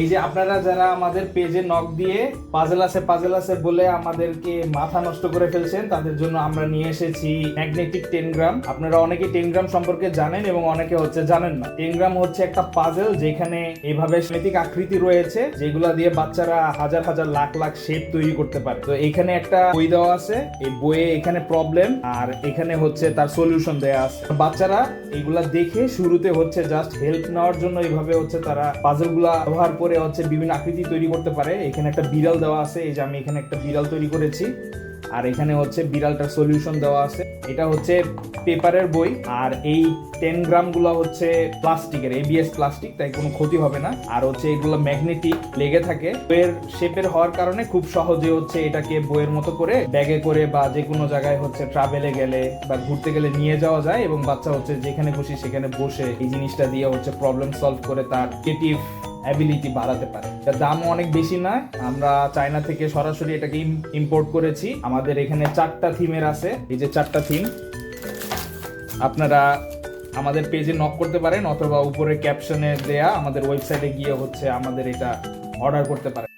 এই যে আপনারা যারা আমাদের পেজে নক দিয়ে পাজেল আছে বলে আমাদেরকে মাথা নষ্ট করে ফেলছেন, তাদের জন্য আমরা নিয়ে এসেছি ম্যাগনেটিক 10 গ্রাম। আপনারা অনেকে 10 গ্রাম সম্পর্কে জানেন এবং অনেকে জানেন না। 10 গ্রাম হচ্ছে একটা পাজেল যেখানে এভাবে জ্যামিতিক আকৃতি রয়েছে, যেগুলা দিয়ে বাচ্চারা হাজার হাজার লাখ লাখ শেপ তৈরি করতে পারে। তো এখানে একটা বই দেওয়া আছে, এই বইয়ে এখানে প্রবলেম আর এখানে হচ্ছে তার সলিউশন দেয়া আছে। বাচ্চারা এগুলা দেখে শুরুতে হচ্ছে জাস্ট হেল্প নেওয়ার জন্য এইভাবে হচ্ছে তারা পাজেল গুলা ব্যবহার করে হচ্ছে বিভিন্ন আকৃতি তৈরি করতে পারে। এখানে একটা বিড়াল দেওয়া আছে, এই যে আমি এখানে একটা বিড়াল তৈরি করেছি, আর এখানে হচ্ছে বিড়ালটার সলিউশন দেওয়া আছে। এটা হচ্ছে পেপারের বই, আর এই 10 গ্রাম গুলো হচ্ছে প্লাস্টিকের, ABS প্লাস্টিক, তাই কোনো ক্ষতি হবে না। আর হচ্ছে এগুলো ম্যাগনেটিক লেগে থাকে, বইয়ের শেপের হওয়ার কারণে খুব সহজে হচ্ছে এটাকে বইয়ের মতো করে ব্যাগে করে বা যে কোনো জায়গায় হচ্ছে ট্রাভেলে গেলে বা ঘুরতে গেলে নিয়ে যাওয়া যায়, এবং বাচ্চা হচ্ছে যেখানে খুশি সেখানে বসে এই জিনিসটা দিয়ে হচ্ছে প্রবলেম সলভ করে তার ক্রিয়েটিভ অ্যাবিলিটি বাড়াতে পারে। এটার দামও অনেক বেশি নয়, আমরা চায়না থেকে সরাসরি এটাকে ইম্পোর্ট করেছি। আমাদের এখানে 4টা থিমের আছে, এই যে 4টা থিম। আপনারা আমাদের পেজে নক করতে পারেন অথবা উপরে ক্যাপশনে দেয়া আমাদের ওয়েবসাইটে গিয়ে হচ্ছে আমাদের এটা অর্ডার করতে পারেন।